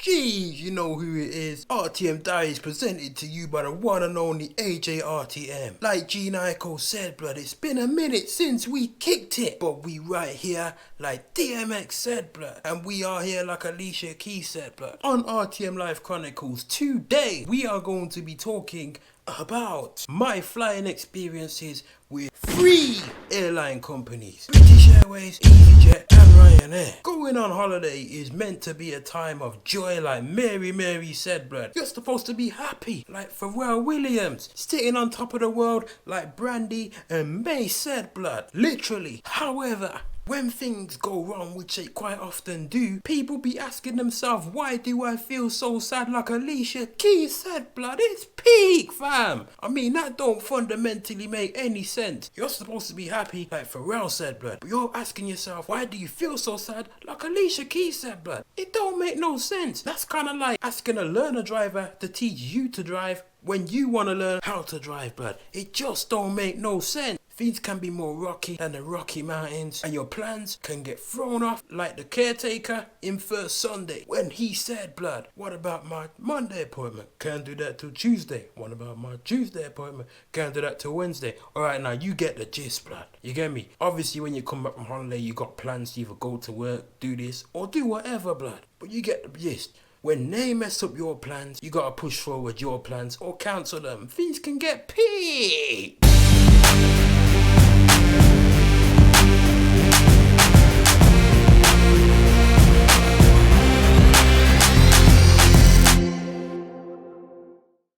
Geez, you know who it is. RTM Diaries presented to you by the one and only RTM. Like Jhene Aiko said, blood, it's been a minute since we kicked it. But we right here, like DMX said, blood. And we are here like Alicia Keys said, blood. On RTM Life Chronicles, today we are going to be talking about my flying experiences with 3 airline companies: British Airways, EasyJet and Ryanair. Going on holiday is meant to be a time of joy, like Mary said, blood. You're supposed to be happy, like Pharrell Williams. Sitting on top of the world, like Brandy and May said, blood. Literally. However, when things go wrong, which they quite often do, people be asking themselves, why do I feel so sad, like Alicia Keys said, blood? It's peak, fam. I mean, that don't fundamentally make any sense. You're supposed to be happy, like Pharrell said, blood. But you're asking yourself, why do you feel so sad, like Alicia Keys said, blood? It don't make no sense. That's kind of like asking a learner driver to teach you to drive when you want to learn how to drive, blood. It just don't make no sense. Things can be more rocky than the Rocky Mountains, and your plans can get thrown off like the caretaker in First Sunday when he said, blood, what about my Monday appointment? Can't do that till Tuesday. What about my Tuesday appointment? Can't do that till Wednesday. Alright, now you get the gist, blood. You get me? Obviously, when you come back from holiday, you got plans to either go to work, do this, or do whatever, blood. But you get the gist. When they mess up your plans, you gotta push forward your plans or cancel them. Things can get peaked.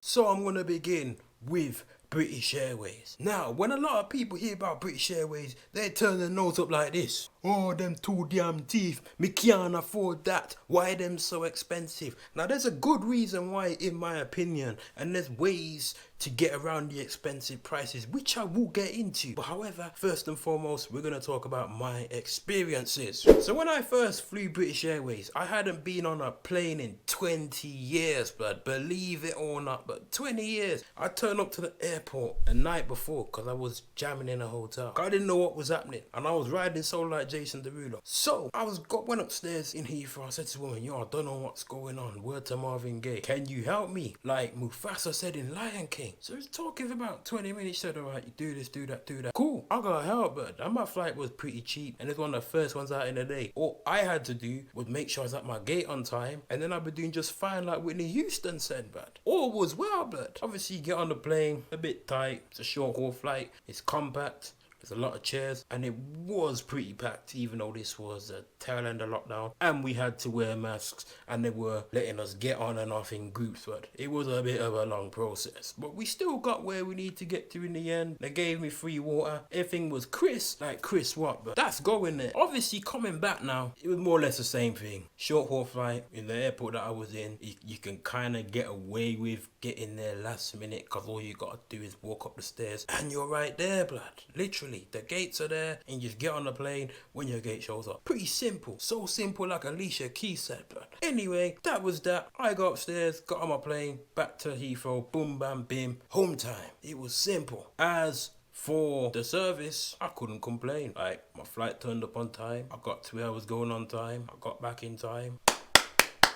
So I'm going to begin with British Airways. Now, when a lot of people hear about British Airways, they turn their nose up like this. Oh, them too damn teeth. Me can't afford that. Why them so expensive? Now, there's a good reason why, in my opinion, and there's ways to get around the expensive prices, which I will get into. But however, first and foremost, we're going to talk about my experiences. So when I first flew British Airways, I hadn't been on a plane in 20 years, but believe it or not, but 20 years. I turned up to the airport the night before because I was jamming in a hotel. I didn't know what was happening, and I was riding solo like Jason Derulo. So I went upstairs in Heathrow. I said to the woman, yo, I don't know what's going on. Word to Marvin Gaye. Can you help me? Like Mufasa said in Lion King. So he's talking for about 20 minutes. Said, alright, you do this, do that, do that. Cool, I got help, but my flight was pretty cheap, and it's one of the first ones out in the day. All I had to do was make sure I was at my gate on time, and then I'd be doing just fine, like Whitney Houston said, but all was well, but obviously you get on the plane, a bit tight, it's a short haul flight, it's compact. There's a lot of chairs, and it was pretty packed, even though this was a tail end of lockdown, and we had to wear masks, and they were letting us get on and off in groups, but it was a bit of a long process. But we still got where we need to get to in the end. They gave me free water. Everything was crisp, like crisp what, but that's going there. Obviously, coming back now, it was more or less the same thing. Short haul flight in the airport that I was in, you can kind of get away with getting there last minute, because all you got to do is walk up the stairs, and you're right there, blood. Literally. The gates are there, and you just get on the plane when your gate shows up. Pretty simple. So simple, like Alicia Keys said, blood. Anyway, that was that. I got upstairs, got on my plane, back to Heathrow, boom, bam, bim, home time. It was simple. As for the service, I couldn't complain. Like, my flight turned up on time. I got 2 hours going on time. I got back in time.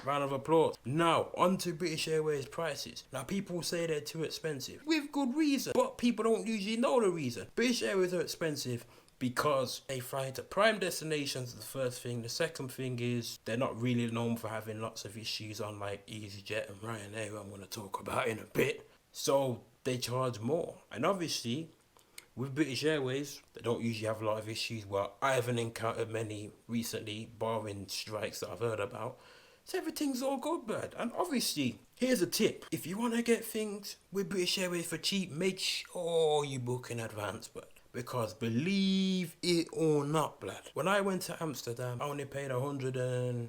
Round of applause. Now, on to British Airways prices. Now, people say they're too expensive, with good reason, but people don't usually know the reason. British Airways are expensive because they fly to prime destinations, the first thing. The second thing is they're not really known for having lots of issues, unlike EasyJet and Ryanair, who I'm going to talk about in a bit. So they charge more. And obviously, with British Airways, they don't usually have a lot of issues. Well, I haven't encountered many recently, barring strikes that I've heard about. So everything's all good, bud. And obviously, here's a tip. If you want to get things with British Airways for cheap, make sure you book in advance, bud. Because believe it or not, blood, when I went to Amsterdam, I only paid £108.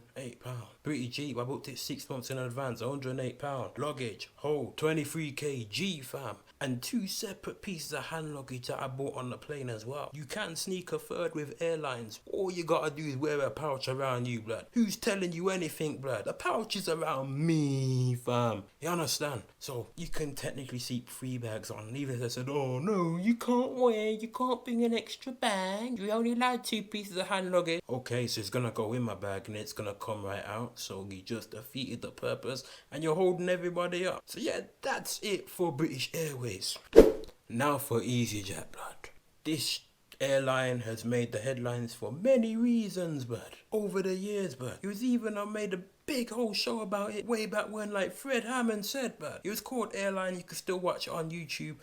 Pretty cheap. I booked it 6 months in advance, £108. Luggage, hold, 23 kg, fam. And 2 separate pieces of hand luggage that I bought on the plane as well. You can sneak a third with airlines. All you gotta do is wear a pouch around you, blood. Who's telling you anything, blood? The pouch is around me, fam. You understand? So you can technically keep 3 bags on. Even if they said, oh no, you can't bring an extra bag. You only allowed 2 pieces of hand luggage. Okay, so it's gonna go in my bag and it's gonna come right out. so you just defeated the purpose and you're holding everybody up. So yeah, that's it for British Airways. Now for EasyJet, blood. This airline has made the headlines for many reasons, but over the years, but it was even made a big whole show about it way back when, like Fred Hammond said, but it was called Airline. You can still watch it on YouTube.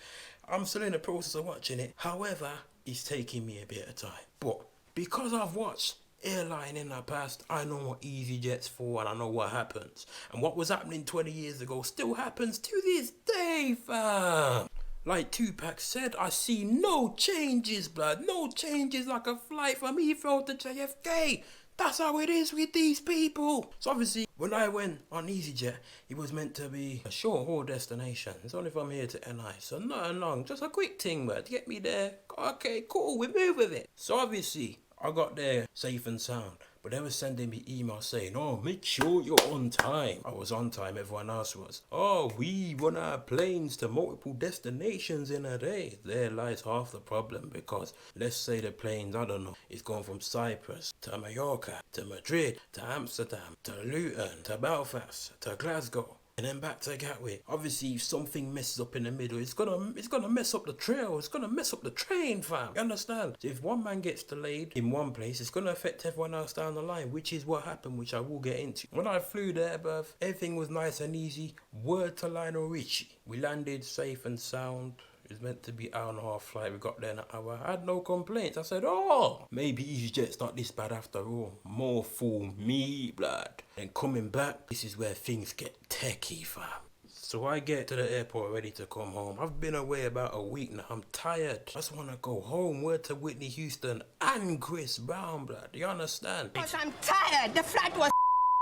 I'm still in the process of watching it. However, it's taking me a bit of time. But because I've watched Airline in the past, I know what EasyJet's for and I know what happens. And what was happening 20 years ago still happens to this day, fam. Like Tupac said, I see no changes, blood. No changes like a flight from Heathrow to JFK. That's how it is with these people. So obviously, when I went on EasyJet, it was meant to be a short haul destination. It's only from here to NI, so not long. Just a quick thing, but to get me there. Okay, cool, we move with it. So obviously, I got there safe and sound. But they were sending me emails saying, oh, make sure you're on time. I was on time, everyone else was. Oh, we run our planes to multiple destinations in a day. There lies half the problem, because let's say the planes, I don't know, it's going from Cyprus to Mallorca, to Madrid, to Amsterdam, to Luton, to Belfast, to Glasgow. And then back to Gatwick. Obviously, if something messes up in the middle, it's gonna mess up the trail. It's gonna mess up the train, fam. You understand? So if one man gets delayed in one place, it's gonna affect everyone else down the line, which is what happened, which I will get into. When I flew there, bruv, everything was nice and easy. Word to Lionel Richie. We landed safe and sound. It was meant to be an hour and a half flight. We got there in an hour. I had no complaints. I said, oh, maybe EasyJet's not this bad after all. More fool me, blood. And coming back, this is where things get techie, fam. So I get to the airport ready to come home. I've been away about a week now. I'm tired. I just want to go home. Word to Whitney Houston and Chris Brown, blood. You understand? Because I'm tired. The flight was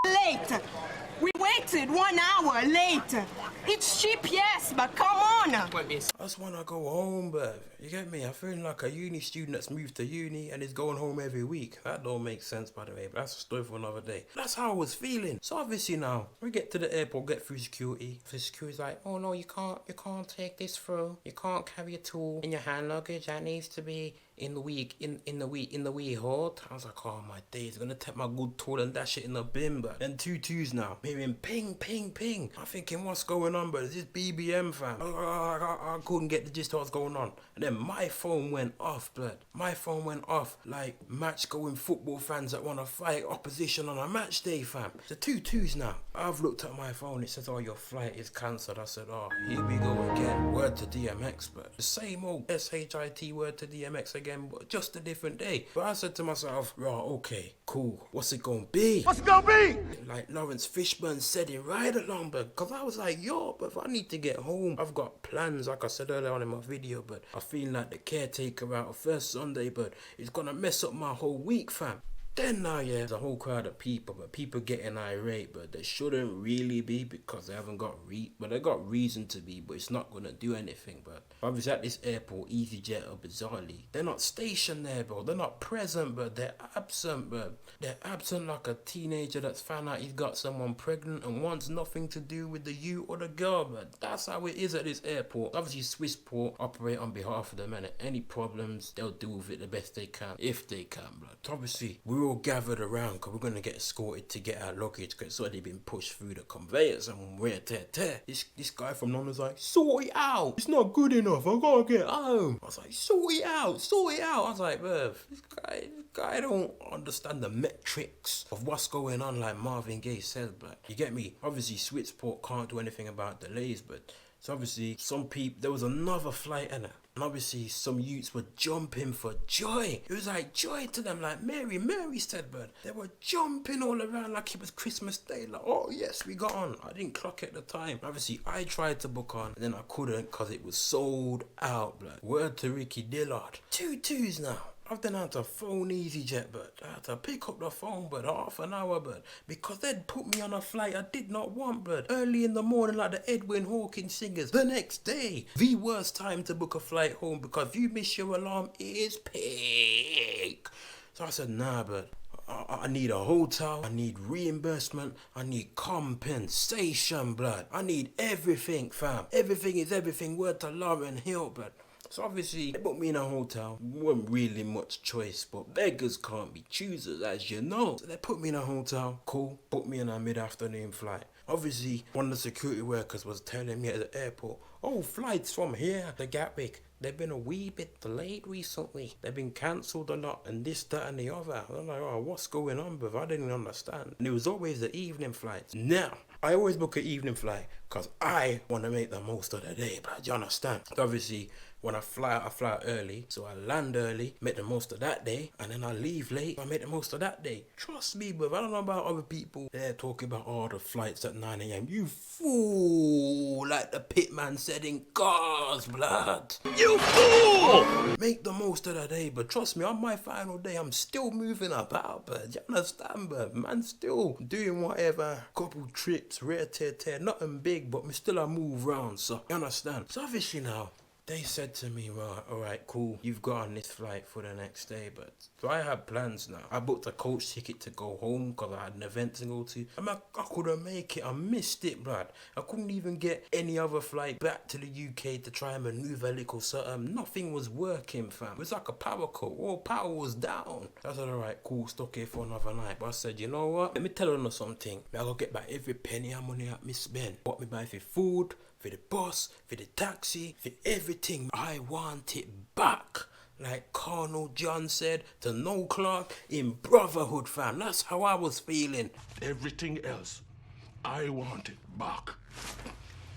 late. We waited 1 hour late. It's cheap, yes, but come on. I just want to go home, bruv. You get me? I'm feeling like a uni student that's moved to uni and is going home every week. That don't make sense, by the way, but that's a story for another day. That's how I was feeling. So obviously now, we get to the airport, get through security. The security's like, oh no, you can't take this through. You can't carry a tool in your hand luggage. That needs to be in the wee hold. I was like, oh my days, gonna take my good tool and dash it in the bin, but then 2 twos now. Hearing ping, ping, ping. I'm thinking, what's going on, but is this BBM, fam? I couldn't get the gist of what's going on. And then my phone went off, blood. My phone went off like match-going football fans that want to fight opposition on a match day, fam. So 2 twos now. I've looked at my phone, it says, oh, your flight is cancelled. I said, oh, here we go again. Word to DMX, but the same old SHIT word to DMX again, but just a different day. But I said to myself, right, okay, cool. What's it gonna be? What's it gonna be? Like Lawrence Fishburne said it right along, but because I was like, yo, but if I need to get home, I've got plans, like I said earlier on in my video, but I feel like the caretaker out of first Sunday, but it's gonna mess up my whole week, fam. Then now, yeah, there's a whole crowd of people, but people getting irate, but they shouldn't really be because they haven't got but they got reason to be, but it's not gonna do anything. But obviously at this airport, EasyJet or bizarrely, they're not stationed there, bro. They're not present, but they're absent, bro. They're absent like a teenager that's found out he's got someone pregnant and wants nothing to do with the you or the girl, but that's how it is at this airport. Obviously, Swissport operate on behalf of them, and any problems, they'll deal with it the best they can, if they can, bro. Obviously, we're all gathered around because we're going to get escorted to get our luggage because it's already been pushed through the conveyors and we're tear. This guy from London's like, sort it out. It's not good enough. I gotta get home. I was like, sort it out. I was like, bruv, this guy don't understand the metrics of what's going on, like Marvin Gaye said, but you get me? Obviously, Swissport can't do anything about delays, but so obviously some people, there was another flight in it. And obviously some youths were jumping for joy. It was like joy to them, like Mary said, but they were jumping all around like it was Christmas Day. Like, oh yes, we got on. I didn't clock at the time. Obviously I tried to book on, and then I couldn't because it was sold out, blood. Word to Ricky Dillard. 2 twos now. I've then had to phone EasyJet, but I had to pick up the phone, but half an hour, but because they'd put me on a flight I did not want, but early in the morning like the Edwin Hawkins singers. The next day, the worst time to book a flight home because if you miss your alarm, it is peak. So I said, nah, but I need a hotel, I need reimbursement, I need compensation, blood. I need everything, fam. Everything is everything. Word to Lauren Hill, blood. So obviously, they put me in a hotel. Wasn't really much choice, but beggars can't be choosers, as you know. So they put me in a hotel, cool, put me in a mid-afternoon flight. Obviously, one of the security workers was telling me at the airport, oh, flights from here to Gatwick, they've been a wee bit delayed recently. They've been cancelled a lot and this, that and the other. I'm like, oh, what's going on, bruv? I didn't understand. And it was always the evening flights. Now, I always book an evening flight because I want to make the most of the day, but you understand? Obviously, when I fly out early, so I land early, make the most of that day, and then I leave late, I make the most of that day. Trust me, bruv, I don't know about other people. They're talking about all the flights at 9 a.m. You fool! Like the pitman said in Cars, blood. You fool! Make the most of the day, but trust me, on my final day, I'm still moving about, but you understand, bruv? Man, still doing whatever. Couple trips, rare tear, nothing big, but me still I move round, so you understand? So obviously now, they said to me, right, alright, cool, you've got on this flight for the next day, but so I had plans now. I booked a coach ticket to go home because I had an event to go to. I couldn't make it, I missed it, blood. I couldn't even get any other flight back to the UK to try and maneuver a little something. Nothing was working, fam. It was like a power cut, all power was down. I said, alright, cool, stuck here for another night. But I said, you know what, let me tell you something. I gotta get back every penny of money I spend. Bought me buy for food, for the bus, for the taxi, for everything. I want it back. Like Colonel John said to Noel Clark in Brotherhood, fam. That's how I was feeling. Everything else, I want it back.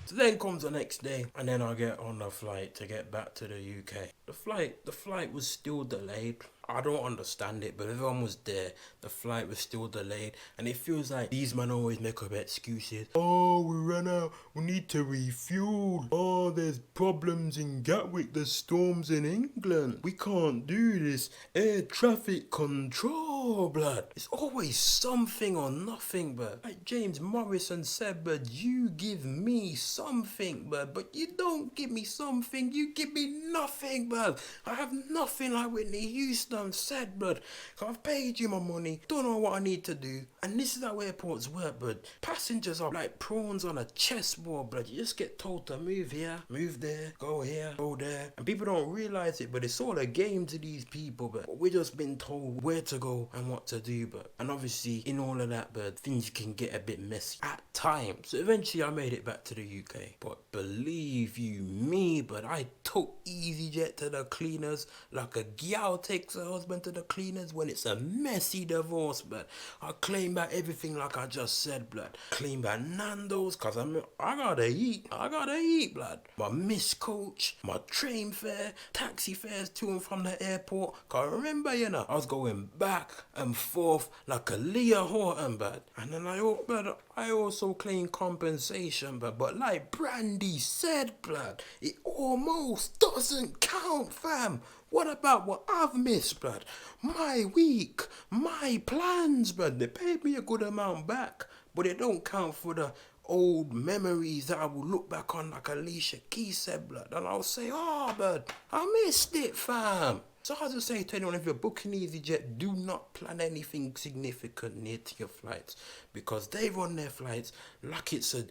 So then comes the next day, and then I get on the flight to get back to the UK. The flight was still delayed. I don't understand it, but everyone was there. The flight was still delayed, and it feels like these men always make up excuses. Oh, we ran out. We need to refuel. Oh, there's problems in Gatwick. There's storms in England. We can't do this. Air traffic control, blood. It's always something or nothing, blood. Like James Morrison said, but you give me something, blood. But you don't give me something. You give me nothing, blood. I have nothing like Whitney Houston said, blood. I've paid you my money, don't know what I need to do, and this is how airports work, blood. Passengers are like prawns on a chessboard, blood. You just get told to move here, move there, go here, go there, and people don't realize it, but it's all a game to these people, but we're just been told where to go and what to do, but and obviously in all of that, but things can get a bit messy at times. So eventually I made it back to the UK, but believe you me, but I took EasyJet to the cleaners like a gal takes her husband to the cleaners when it's a messy divorce, blood. I claim back everything like I just said, blood. Claim back Nando's, cause I gotta eat, blood. My miss coach, my train fare, taxi fares to and from the airport. Cause remember, you know, I was going back and forth like a Leah Horton, blood. And then I also claim compensation, but like Brandy said, blood, it almost doesn't count, fam. What about what I've missed, blood? My week, my plans, blood. They paid me a good amount back, but it don't count for the old memories that I will look back on, like Alicia Keys said, blood. And I'll say, oh, blood, I missed it, fam. So I just say to anyone, if you're booking EasyJet, do not plan anything significant near to your flights, because they run their flights like it's a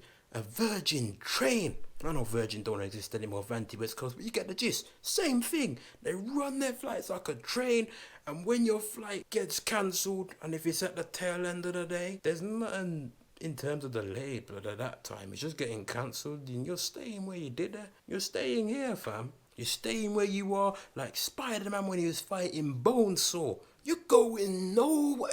Virgin train. I know Virgin don't exist anymore, Vanti West Coast, but you get the gist. Same thing. They run their flights like a train, and when your flight gets cancelled, and if it's at the tail end of the day, there's nothing in terms of delay, but at that time, it's just getting cancelled, and you're staying where you did it. You're staying here, fam. You're staying where you are, like Spider-Man when he was fighting Bonesaw. You're going nowhere.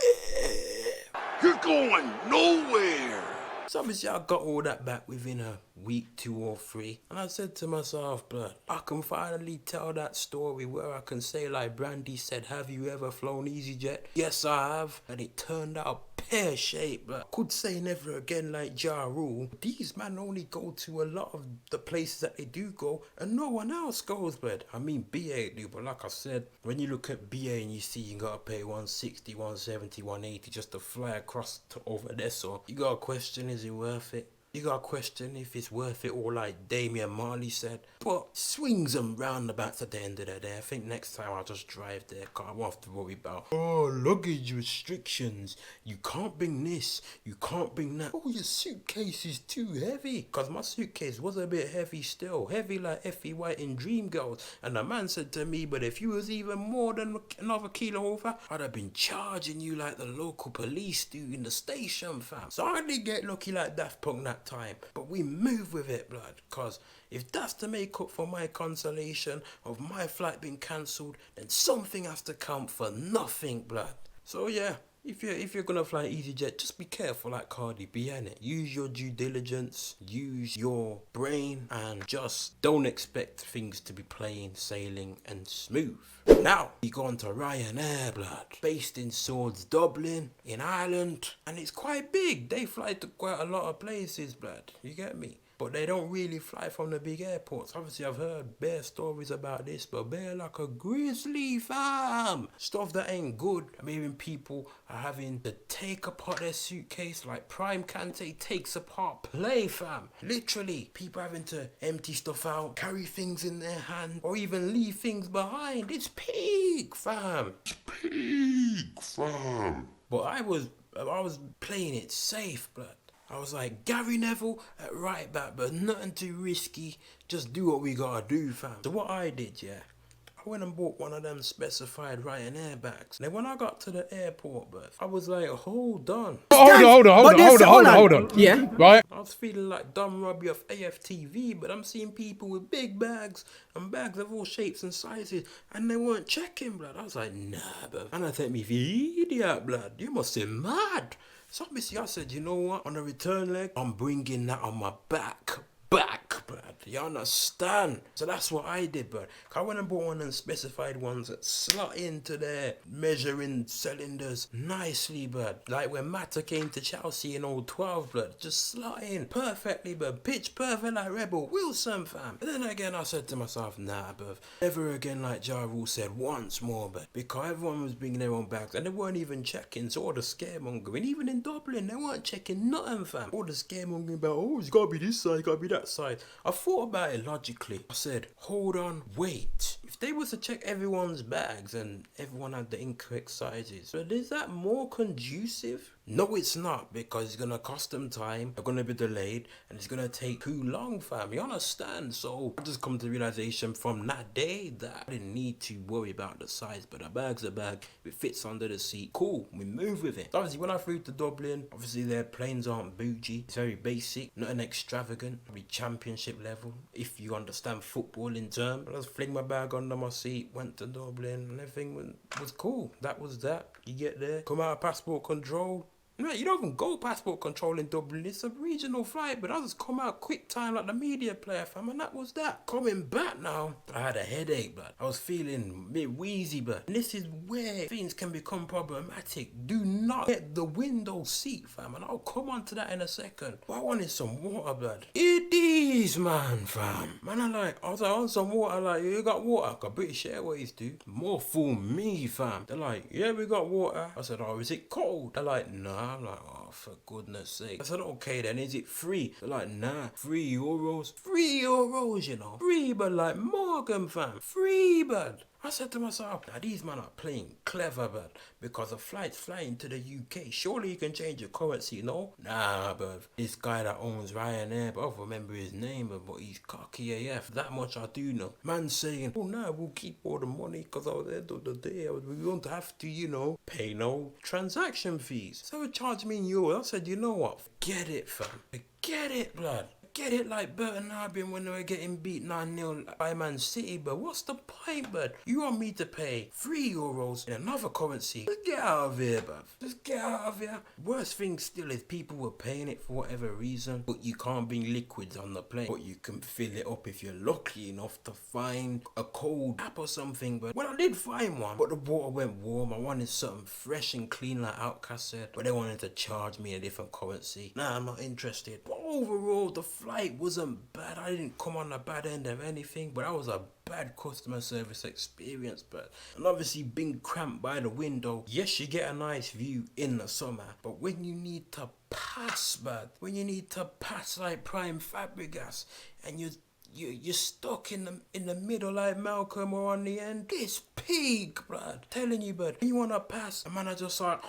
You're going nowhere. So obviously I got all that back within a week, 2 or 3. And I said to myself, blood, I can finally tell that story where I can say like Brandy said, have you ever flown EasyJet? Yes, I have. And it turned out pear-shaped, but I could say never again like Ja Rule. These men only go to a lot of the places that they do go, and no one else goes, but I mean BA do, but like I said, when you look at BA and you see you gotta pay 160, 170, 180 just to fly across to over there, so you gotta question, is it worth it? You gotta question if it's worth it, or like Damian Marley said. But swings and roundabouts at the end of the day. I think next time I'll just drive there, cause I won't have to worry about, oh, luggage restrictions. You can't bring this, you can't bring that. Oh, your suitcase is too heavy. Cause my suitcase was a bit heavy still. Heavy like Effie White in Dreamgirls. And the man said to me, but if you was even more than another kilo over, I'd have been charging you like the local police do in the station, fam. So I didn't get lucky like Daft Punk that time. But we move with it, blood. Cause if that's to make up for my consolation of my flight being cancelled, then something has to count for nothing, blood. So yeah, if you're gonna fly EasyJet, just be careful like Cardi B, innit? Use your due diligence, use your brain, and just don't expect things to be plain sailing and smooth. Now, we go on to Ryanair, blood. Based in Swords, Dublin, in Ireland, and it's quite big. They fly to quite a lot of places, blood. You get me? But they don't really fly from the big airports. Obviously, I've heard bare stories about this, but they're like a grizzly, fam. Stuff that ain't good. I'm hearing people are having to take apart their suitcase like Prime Kante takes apart play, fam. Literally, people having to empty stuff out, carry things in their hand, or even leave things behind. It's peak, fam. Peak, fam. But I was playing it safe, blood. I was like, Gary Neville at right back, but nothing too risky. Just do what we gotta do, fam. So what I did, yeah, I went and bought one of them specified Ryanair bags. Then when I got to the airport, but I was like, hold on. Hold on. Yeah. Right. I was feeling like Dumb Robbie of AFTV, but I'm seeing people with big bags and bags of all shapes and sizes, and they weren't checking, blood. I was like, nah, bruv. And I take me for idiot, blood. You must be mad. So obviously I said, you know what? On the return leg, I'm bringing that on my back, blood. You understand? So that's what I did, blood. I went and bought one of them specified ones that slot into their measuring cylinders nicely, blood. Like when Mata came to Chelsea in old 12, blood. Just slot in perfectly, blood. Pitch perfect like Rebel Wilson, fam. And then again, I said to myself, nah, bruv. Never again, like Ja Rule said, once more, but because everyone was bringing their own bags and they weren't even checking. So all the scaremongering, even in Dublin, they weren't checking nothing, fam. All the scaremongering about, oh, it's gotta be this side, it's gotta be that side. I thought about it logically. I said, hold on, wait. If they was to check everyone's bags and everyone had the incorrect sizes, but is that more conducive? No, it's not, because it's gonna cost them time, they're gonna be delayed, and it's gonna take too long, fam. You understand? So I just come to the realization from that day that I didn't need to worry about the size, but a bag's a bag. If it fits under the seat, cool, we move with it. So obviously, when I flew to Dublin, obviously their planes aren't bougie. It's very basic, nothing extravagant, probably championship level, if you understand football in terms. I just fling my bag under my seat, went to Dublin, and everything was cool. That was that. You get there, come out of passport control. No, you don't even go passport control in Dublin. It's a regional flight, but I just come out quick time like the media player, fam, and that was that. Coming back now, I had a headache, but I was feeling a bit wheezy, but this is where things can become problematic. Do not get the window seat, fam, and I'll come on to that in a second. But I wanted some water, blood. It is, man, fam. Man, I was like, on some water, like, you got water? Cause British Airways do. More fool me, fam. They're like, yeah, we got water. I said, oh, is it cold? They're like, nah. I'm like, oh, for goodness sake. I said, okay then, is it free? They're like, nah, €3. €3, you know. Free, but like Morgan, fam. Free, but I said to myself, now these men are playing clever, but because a flight's flying to the UK, surely you can change your currency, no? Nah, bruv. This guy that owns Ryanair, but I don't remember his name, but he's cocky AF. That much I do know. Man saying, oh, nah, we'll keep all the money, because at the end of the day, we won't have to, you know, pay no transaction fees. So it charged me in euros. I said, you know what? Forget it, fam. Forget it, blood. Get it like Burton Albion when they were getting beat 9-0 by Man City, but what's the point, bud? You want me to pay €3 in another currency? Just get out of here, bruv. Just get out of here. Worst thing still is people were paying it for whatever reason, but you can't bring liquids on the plane. But you can fill it up if you're lucky enough to find a cold tap or something, but when I did find one, but the water went warm, I wanted something fresh and clean like Outcast said, but they wanted to charge me a different currency. Nah, I'm not interested. But overall, the flight wasn't bad. I didn't come on the bad end of anything, but that was a bad customer service experience, but and obviously being cramped by the window. Yes, you get a nice view in the summer, but when you need to pass, like Prime Fabregas, and you're stuck in the middle like Malcolm or on the end, it's peak, bruh. Telling you, but you wanna pass, and man, I just like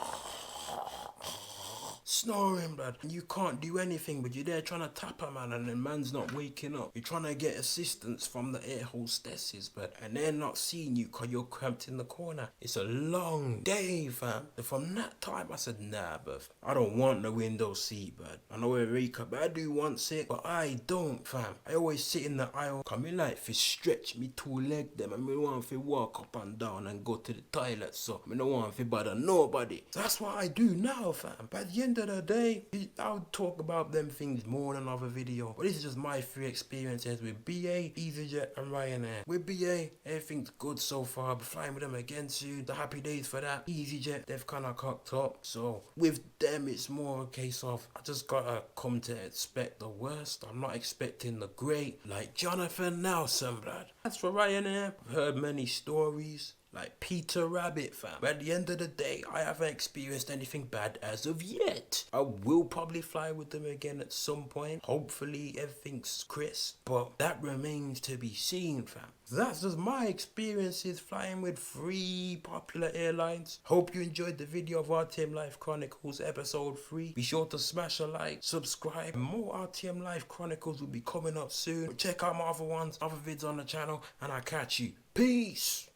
snoring, blood, and you can't do anything, but you're there trying to tap a man, and the man's not waking up. You're trying to get assistance from the air hostesses, but and they're not seeing you because you're cramped in the corner. It's a long day, fam. And from that time, I said, nah, bruv, I don't want the window seat, bud. I know Eureka, but I do want it, but I don't, fam. I always sit in the aisle, cause me like to stretch me two legs them, and me want to walk up and down and go to the toilet, so me don't want to bother nobody. So that's what I do now, fam. By the end of the day, I'll talk about them things more in another video, but this is just my 3 experiences with BA, EasyJet and Ryanair. With BA, everything's good so far. I'll be flying with them again soon. The happy days for that. EasyJet, they've kind of cocked up, so with them it's more a case of I just gotta come to expect the worst. I'm not expecting the great, like Jonathan Nelson, blood. As for Ryanair, I've heard many stories like Peter Rabbit, fam. But at the end of the day, I haven't experienced anything bad as of yet. I will probably fly with them again at some point. Hopefully everything's crisp, but that remains to be seen, fam. That's just my experiences flying with 3 popular airlines. Hope you enjoyed the video of RTM Life Chronicles episode 3. Be sure to smash a like, subscribe. More RTM Life Chronicles will be coming up soon. Check out my other ones, other vids on the channel, and I'll catch you. Peace!